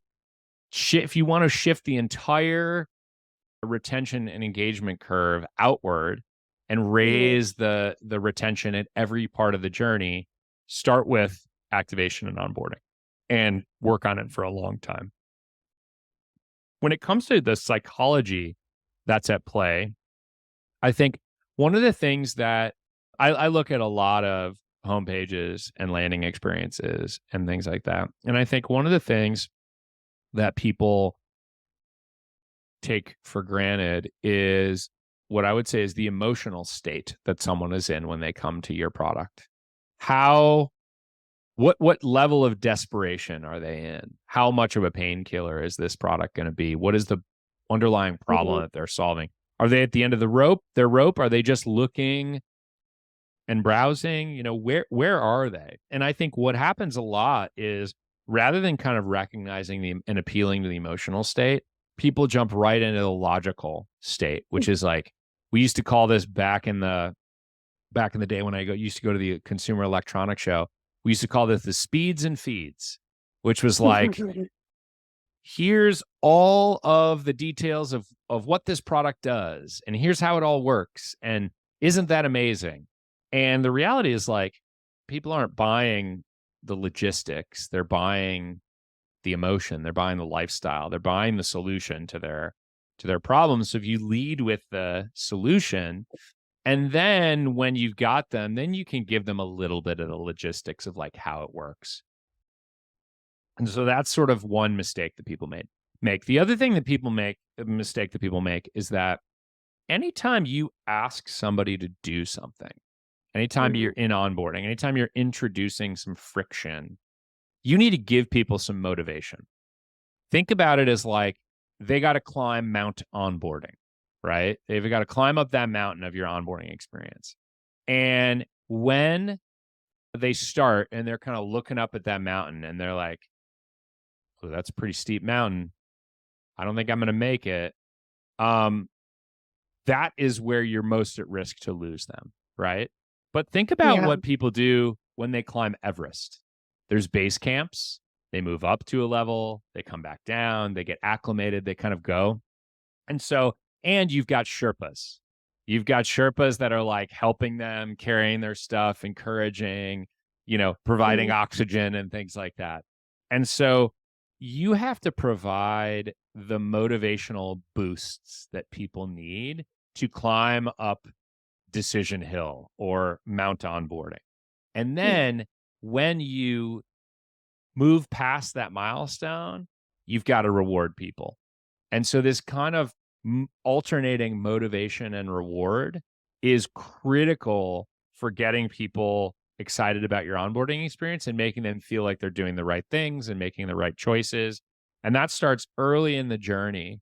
if you want to shift the entire retention and engagement curve outward and Mhm. raise the retention at every part of the journey, start with activation and onboarding and work on it for a long time. When it comes to the psychology that's at play, I think one of the things that I look at a lot of homepages and landing experiences and things like that. And I think one of the things that people take for granted is what I would say is the emotional state that someone is in when they come to your product. How what level of desperation are they in? How much of a painkiller is this product going to be? What is the underlying problem Mhm. that they're solving? Are they at the end of the rope? Their rope? Are they just looking and browsing? Where are they? And I think what happens a lot is rather than kind of recognizing and appealing to the emotional state, people jump right into the logical state, which is like we used to call this back in the day when used to go to the Consumer Electronics Show. We used to call this the speeds and feeds, which was like, here's all of the details of what this product does, and here's how it all works, and isn't that amazing? And the reality is like people aren't buying the logistics, they're buying the emotion, they're buying the lifestyle, they're buying the solution to their problems. So if you lead with the solution, and then when you've got them, then you can give them a little bit of the logistics of like how it works. And so that's sort of one mistake that people make. The other thing that people make, a mistake that people make is that anytime you ask somebody to do something, anytime you're Mhm. in onboarding, anytime you're introducing some friction, you need to give people some motivation. Think about it as like they got to climb Mount Onboarding, right? They've got to climb up that mountain of your onboarding experience. And when they start and they're kind of looking up at that mountain and they're like, oh, that's a pretty steep mountain. I don't think I'm going to make it. Um, that is where you're most at risk to lose them, right? But think about Yeah. what people do when they climb Everest. There's base camps. They move up to a level, they come back down, they get acclimated, they kind of go. And you've got Sherpas. You've got Sherpas that are like helping them, carrying their stuff, encouraging, providing Mhm. oxygen and things like that. And so you have to provide the motivational boosts that people need to climb up Decision Hill or Mount Onboarding. And Yeah. then when you move past that milestone, you've got to reward people. And so this kind of alternating motivation and reward is critical for getting people excited about your onboarding experience and making them feel like they're doing the right things and making the right choices. And that starts early in the journey.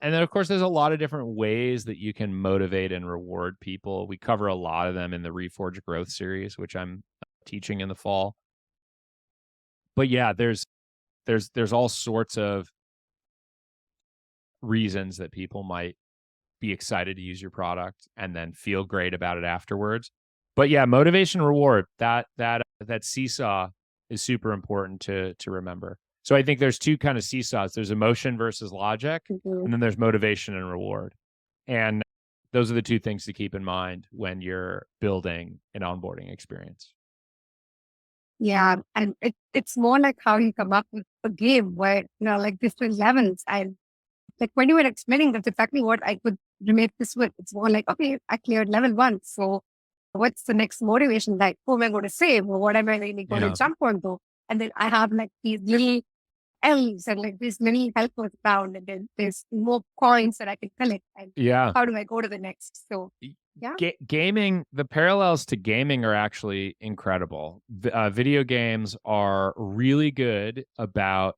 And then, of course, there's a lot of different ways that you can motivate and reward people. We cover a lot of them in the Reforge Growth series, which I'm teaching in the fall. But yeah, there's all sorts of reasons that people might be excited to use your product and then feel great about it afterwards. But yeah, motivation, reward, that seesaw is super important to remember. So I think there's two kind of seesaws. There's emotion versus logic, and then there's motivation and reward. And those are the two things to keep in mind when you're building an onboarding experience. Yeah. And it's more like how you come up with a game where, like different levels. And like when you were explaining, that's exactly what I could relate this with. It's more like, okay, I cleared level 1. So what's the next motivation? Like, who am I going to save? Or what am I really going to jump onto? And then I have like these little elves and like these little helpers around, and then there's more coins that I can collect. And how do I go to the next? So yeah. Gaming, the parallels to gaming are actually incredible. Video games are really good about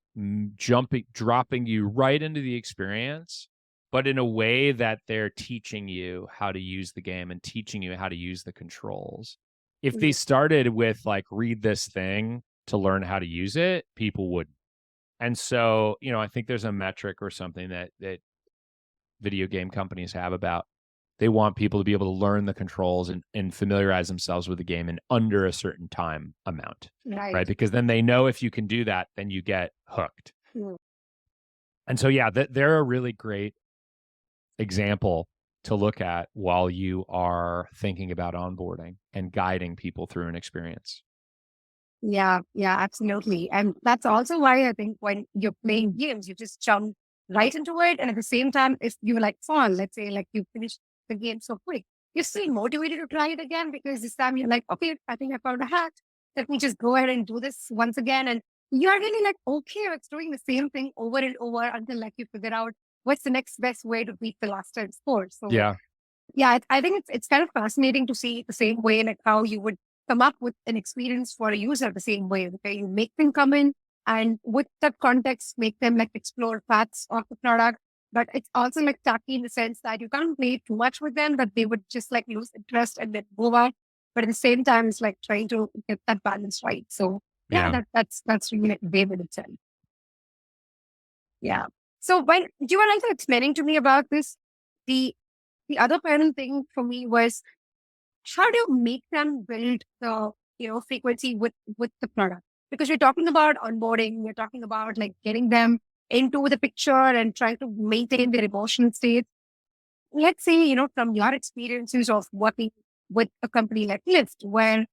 dropping you right into the experience, but in a way that they're teaching you how to use the game and teaching you how to use the controls. If they started with like, read this thing to learn how to use it, people wouldn't. And so, I think there's a metric or something that video game companies have about, they want people to be able to learn the controls and familiarize themselves with the game in under a certain time amount, right? Because then they know if you can do that, then you get hooked. And so, yeah, they're a really great example to look at while you are thinking about onboarding and guiding people through an experience. Yeah, absolutely. And that's also why I think when you're playing games, you just jump right into it. And at the same time, if you like fun, let's say like you finish the game so quick, you're still motivated to try it again, because this time you're like, okay, I think I found a hack. Let me just go ahead and do this once again. And you're really like, okay, it's doing the same thing over and over until like you figure out what's the next best way to beat the last time score. So yeah, I think it's kind of fascinating to see the same way, like how you would come up with an experience for a user the same way. Okay, you make them come in and with that context, make them like explore paths of the product. But it's also like tacky in the sense that you can't play too much with them, that they would just like lose interest and then move on. But at the same time, it's like trying to get that balance right. So yeah, that's really like David itself. Yeah. So when you were also explaining to me about this, the other parent thing for me was, how do you make them build the frequency with the product? Because we're talking about onboarding, we're talking about like getting them into the picture and trying to maintain their emotional state. Let's say, from your experiences of working with a company like Lyft, where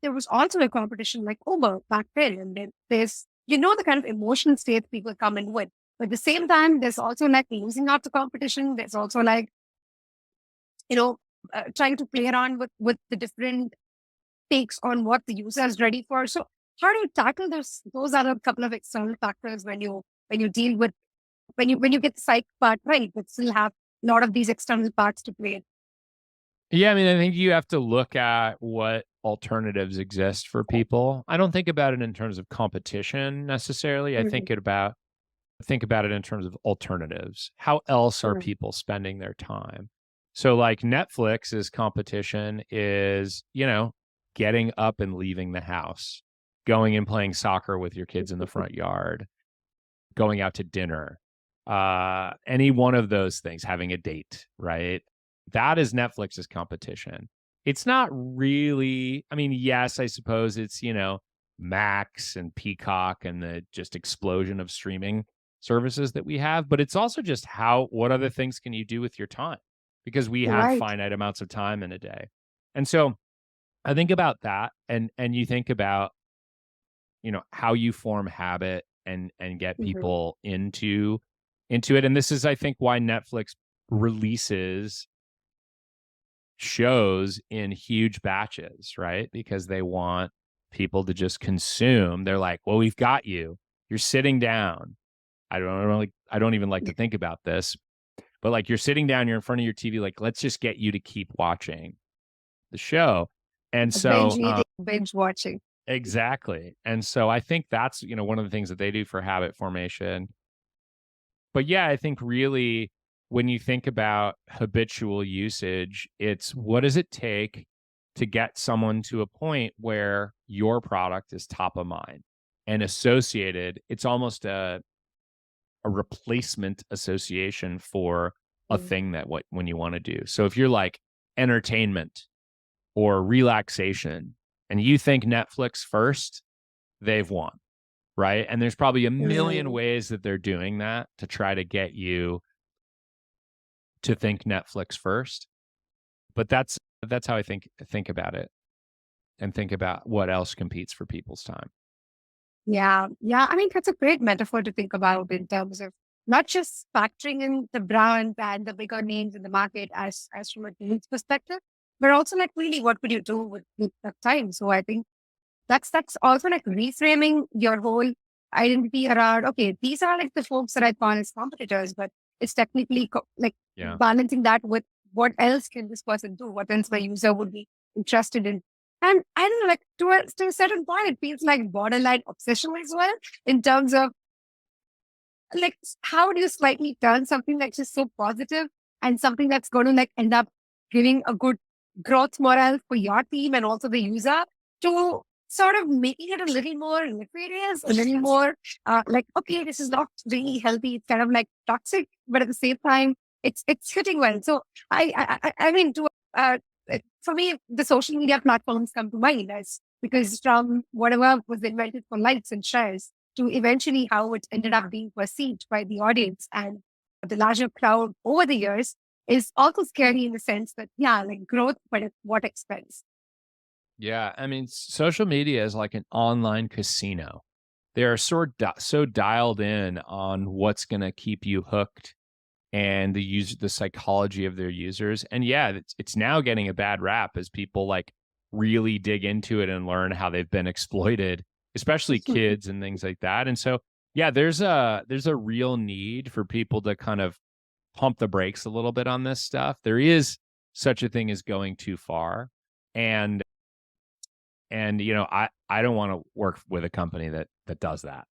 there was also a competition like Uber back then, and then there's the kind of emotional state people come in with. But at the same time, there's also like losing out the competition. There's also like trying to play around with the different takes on what the user is ready for. So how do you tackle those? Those are a couple of external factors when you deal with when you get the psych part right, but still have a lot of these external parts to play. Yeah, I mean, I think you have to look at what alternatives exist for people. I don't think about it in terms of competition necessarily. I think about it in terms of alternatives. How else are people spending their time? So like Netflix's competition is, getting up and leaving the house, going and playing soccer with your kids in the front yard, going out to dinner, any one of those things, having a date, right? That is Netflix's competition. It's not really, I mean, yes, I suppose it's, Max and Peacock and the just explosion of streaming services that we have, but it's also just what other things can you do with your time? Because we have finite amounts of time in a day. And so I think about that, and you think about, how you form habit and get people into it. And this is, I think, why Netflix releases shows in huge batches, right? Because they want people to just consume. They're like, well, we've got you. You're sitting down. I don't even like to think about this, but like, you're sitting down, you're in front of your TV, like, let's just get you to keep watching the show. And so binge watching. Exactly. And so I think that's, one of the things that they do for habit formation. But yeah, I think really when you think about habitual usage, it's what does it take to get someone to a point where your product is top of mind? and associated. It's almost a replacement association for a Mm. thing that when you want to do. So if you're like entertainment or relaxation and you think Netflix first, they've won, right? And there's probably a million Mm. ways that they're doing that to try to get you to think Netflix first. But that's how I think about it and think about what else competes for people's time. Yeah. Yeah. I mean, that's a great metaphor to think about in terms of not just factoring in the brand and the bigger names in the market as from a needs perspective, but also like really what could you do with that time? So I think that's also like reframing your whole identity around, okay, these are like the folks that I found as competitors, but it's technically like Yeah. balancing that with what else can this person do? What else my user would be interested in? And I don't know, like to a certain point, it feels like borderline obsession as well in terms of like how do you slightly turn something that's just so positive and something that's going to like end up giving a good growth morale for your team and also the user to sort of making it a little more nefarious, a little more like, okay, this is not really healthy. It's kind of like toxic, but at the same time, it's hitting well. So I mean, uh, for me, the social media platforms come to mind as because from whatever was invented for likes and shares to eventually how it ended up being perceived by the audience and the larger crowd over the years is also scary in the sense that, yeah, like growth, but at what expense? Yeah, I mean, social media is like an online casino. They are so dialed in on what's going to keep you hooked and the psychology of their users. And yeah, it's now getting a bad rap as people like really dig into it and learn how they've been exploited, especially kids and things like that. And so yeah, there's a real need for people to kind of pump the brakes a little bit on this stuff. There is such a thing as going too far. And I don't want to work with a company that does that.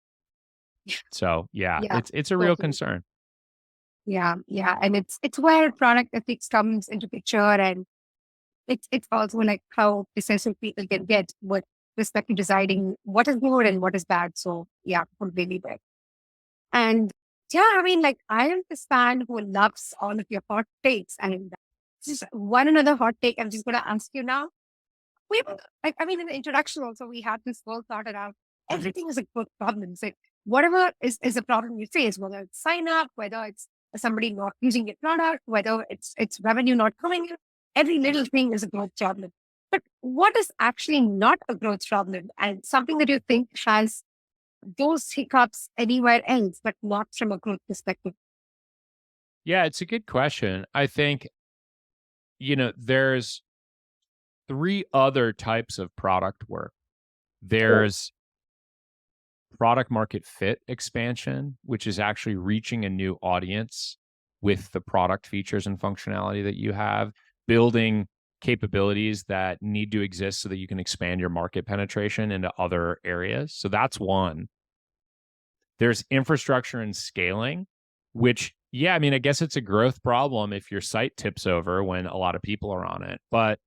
So yeah, Yeah, it's a real totally. concern. Yeah, yeah. And it's where product ethics comes into picture and it's also like how essential people can get with respect to deciding what is good and what is bad. So yeah, completely there. And yeah, I mean, like I am this fan who loves all of your hot takes. And just one another hot take I'm just gonna ask you now. We like I mean in the introduction also we had this whole thought around everything is a good problem. So whatever is a problem you face, whether it's sign up, whether it's somebody not using your product, whether it's revenue not coming in, every little thing is a growth problem. But what is actually not a growth problem and something that you think has those hiccups anywhere else, but not from a growth perspective? Yeah, it's a good question. I think, there's three other types of product work. Sure. There's product market fit expansion, which is actually reaching a new audience with the product features and functionality that you have, building capabilities that need to exist so that you can expand your market penetration into other areas. So that's one. There's infrastructure and scaling, which, yeah, I mean, I guess it's a growth problem if your site tips over when a lot of people are on it. But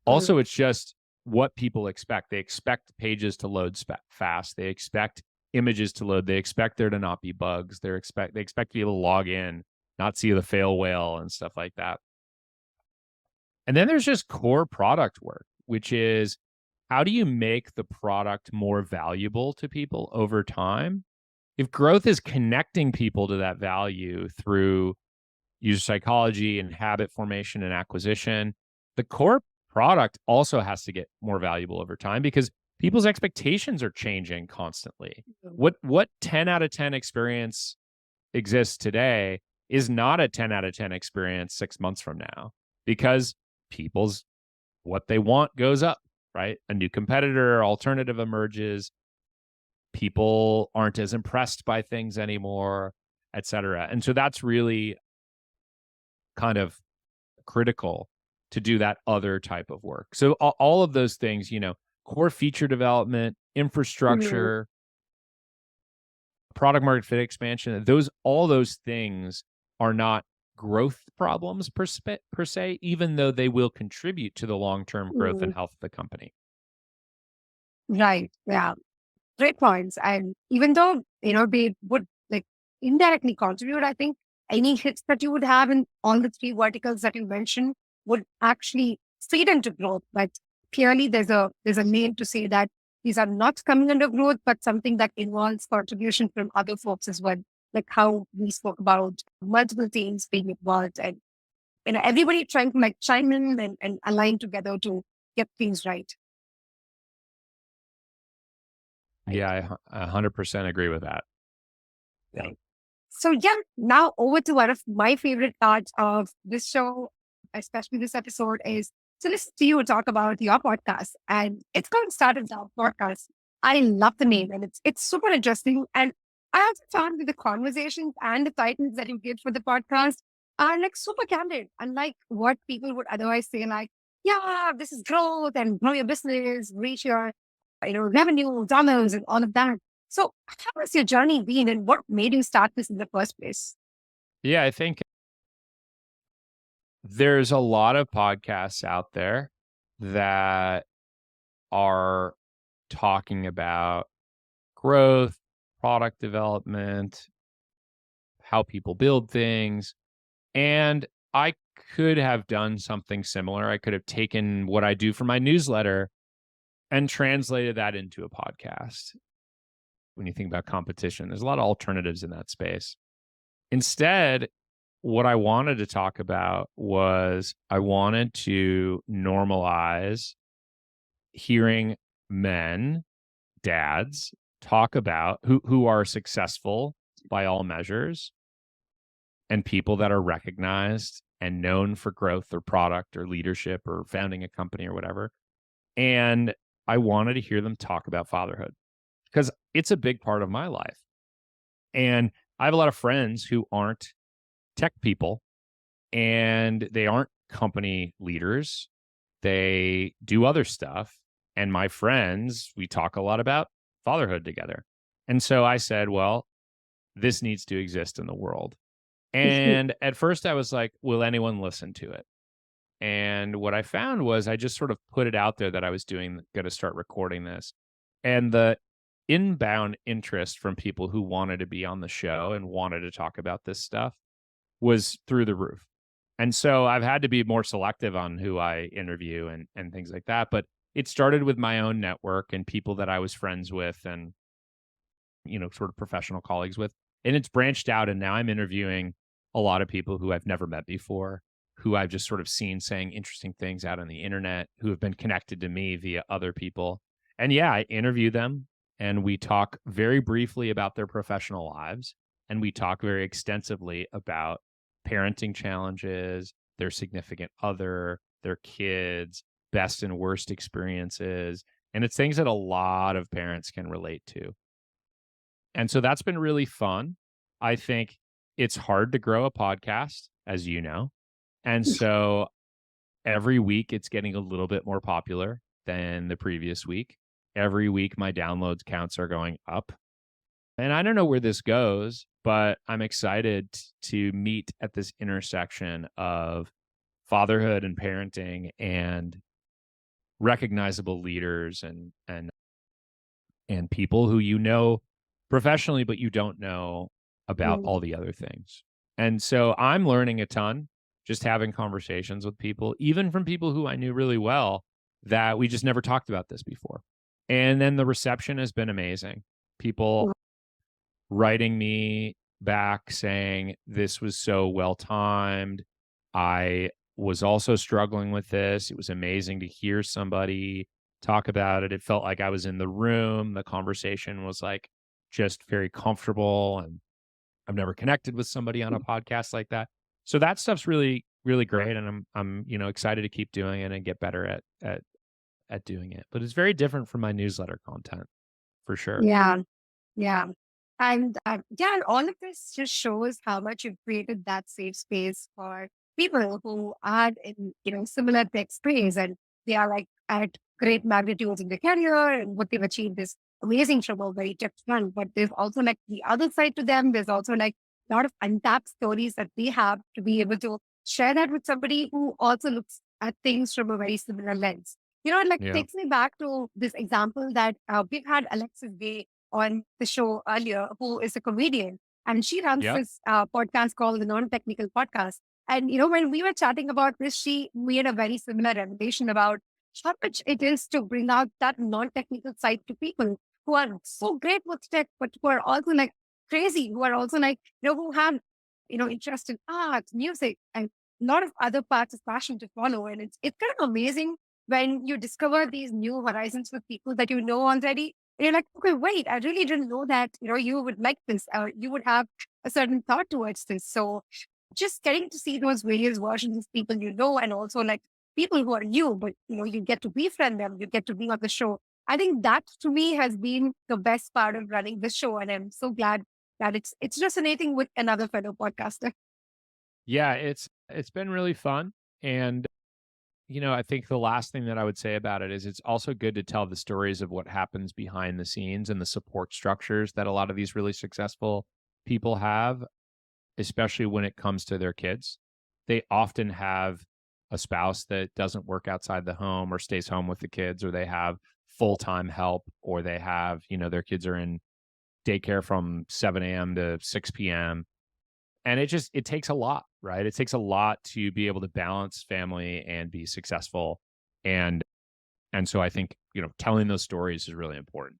also, Mhm. it's just what people expect. They expect pages to load fast. They expect images to load. They expect there to not be bugs. They expect to be able to log in, not see the fail whale and stuff like that. And then there's just core product work, which is how do you make the product more valuable to people over time? If growth is connecting people to that value through user psychology and habit formation and acquisition, the core product also has to get more valuable over time because people's expectations are changing constantly. What 10 out of 10 experience exists today is not a 10 out of 10 experience 6 months from now because people's what they want goes up, right? A new competitor or alternative emerges, people aren't as impressed by things anymore, et cetera. And so that's really kind of critical to do that other type of work. So all of those things, core feature development, Mhm. infrastructure, product market fit expansion, all those things are not growth problems per se, even though they will contribute to the long-term growth and Mhm. health of the company. Right. Yeah. Great points. And even though, they would like indirectly contribute, I think any hits that you would have in all the three verticals that you mentioned would actually feed into growth. But clearly there's a lane to say that these are not coming under growth, but something that involves contribution from other folks as well. Like how we spoke about multiple teams being involved and everybody trying to like chime in and align together to get things right. Right. Yeah, I 100% agree with that. Right. So yeah, now over to one of my favorite parts of this show, especially this episode, is to listen to you talk about your podcast. And it's called Started Down Podcast. I love the name and it's super interesting. And I also found that the conversations and the titles that you give for the podcast are like super candid, unlike what people would otherwise say, like, yeah, this is growth and grow your business, reach your revenue, dollars, and all of that. So, how has your journey been and what made you start this in the first place? Yeah, I think there's a lot of podcasts out there that are talking about growth, product development, how people build things. And I could have done something similar. I could have taken what I do for my newsletter and translated that into a podcast. When you think about competition, there's a lot of alternatives in that space. Instead, what I wanted to talk about was I wanted to normalize hearing men, dads, talk about who are successful by all measures and people that are recognized and known for growth or product or leadership or founding a company or whatever. And I wanted to hear them talk about fatherhood because it's a big part of my life. And I have a lot of friends who aren't tech people and they aren't company leaders. They do other stuff. And my friends, we talk a lot about fatherhood together. And so I said, well, this needs to exist in the world. And at first I was like, will anyone listen to it? And what I found was I just sort of put it out there that I was going to start recording this. And the inbound interest from people who wanted to be on the show and wanted to talk about this stuff was through the roof. And so I've had to be more selective on who I interview and things like that. But it started with my own network and people that I was friends with and, sort of professional colleagues with. And it's branched out. And now I'm interviewing a lot of people who I've never met before, who I've just sort of seen saying interesting things out on the internet, who have been connected to me via other people. And yeah, I interview them and we talk very briefly about their professional lives. And we talk very extensively about parenting challenges, their significant other, their kids, best and worst experiences. And it's things that a lot of parents can relate to. And so that's been really fun. I think it's hard to grow a podcast, as you know. And so every week it's getting a little bit more popular than the previous week. Every week my downloads counts are going up. And I don't know where this goes, but I'm excited to meet at this intersection of fatherhood and parenting and recognizable leaders and people who professionally, but you don't know about all the other things. And so I'm learning a ton just having conversations with people, even from people who I knew really well, that we just never talked about this before. And then the reception has been amazing. People writing me back saying this was so well timed. I was also struggling with this. It was amazing to hear somebody talk about it. It felt like I was in the room. The conversation was like just very comfortable, and I've never connected with somebody on a podcast like that. So that stuff's really really great, and I'm excited to keep doing it and get better at doing it. But it's very different from my newsletter content for sure. Yeah. Yeah. And yeah, and all of this just shows how much you've created that safe space for people who are in, similar tech space and they are like at great magnitudes in their career and what they've achieved is amazing from a very tech front. But there's also like the other side to them. There's also like a lot of untapped stories that they have to be able to share that with somebody who also looks at things from a very similar lens. It like Yeah. takes me back to this example that we've had Alexis Bay on the show earlier, who is a comedian, and she runs Yep. this podcast called the Non-Technical Podcast. And when we were chatting about this, she made a very similar revelation about how much it is to bring out that non-technical side to people who are so great with tech, but who are also like crazy, who are also like, who have, interest in art, music, and a lot of other parts of passion to follow. And it's kind of amazing when you discover these new horizons with people that you know already. And you're like, okay, wait, I really didn't know that, you would like this, or you would have a certain thought towards this. So just getting to see those various versions of people and also like people who are new, but you get to befriend them, you get to be on the show. I think that to me has been the best part of running the show. And I'm so glad that it's resonating with another fellow podcaster. Yeah, it's been really fun. And I think the last thing that I would say about it is it's also good to tell the stories of what happens behind the scenes and the support structures that a lot of these really successful people have, especially when it comes to their kids. They often have a spouse that doesn't work outside the home or stays home with the kids, or they have full-time help, or they have, their kids are in daycare from 7 a.m. to 6 p.m. And it takes a lot, right? It takes a lot to be able to balance family and be successful. And and so I think, telling those stories is really important.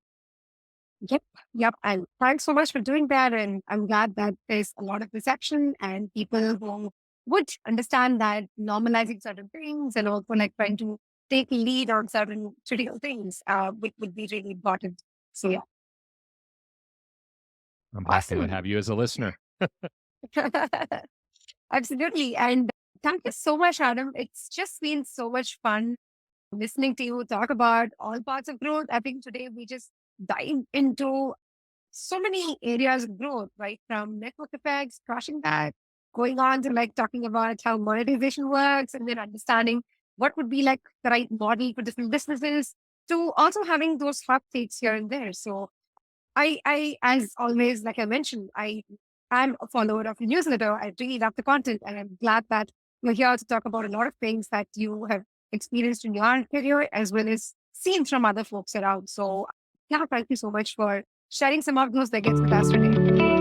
Yep, yep. And thanks so much for doing that. And I'm glad that there's a lot of reception and people who would understand that normalizing certain things and also like trying to take lead on certain trivial things would be really important. So yeah, I'm happy to awesome. have you as a listener. Absolutely. And thank you so much, Adam. It's just been so much fun listening to you talk about all parts of growth. I think today we just dive into so many areas of growth, right? From network effects, crushing that, going on to like talking about how monetization works and then understanding what would be like the right model for different businesses to also having those hot takes here and there. So as always, like I mentioned, I'm a follower of your newsletter. I really love the content and I'm glad that you're here to talk about a lot of things that you have experienced in your career as well as seen from other folks around. So yeah, thank you so much for sharing some of those nuggets with us today.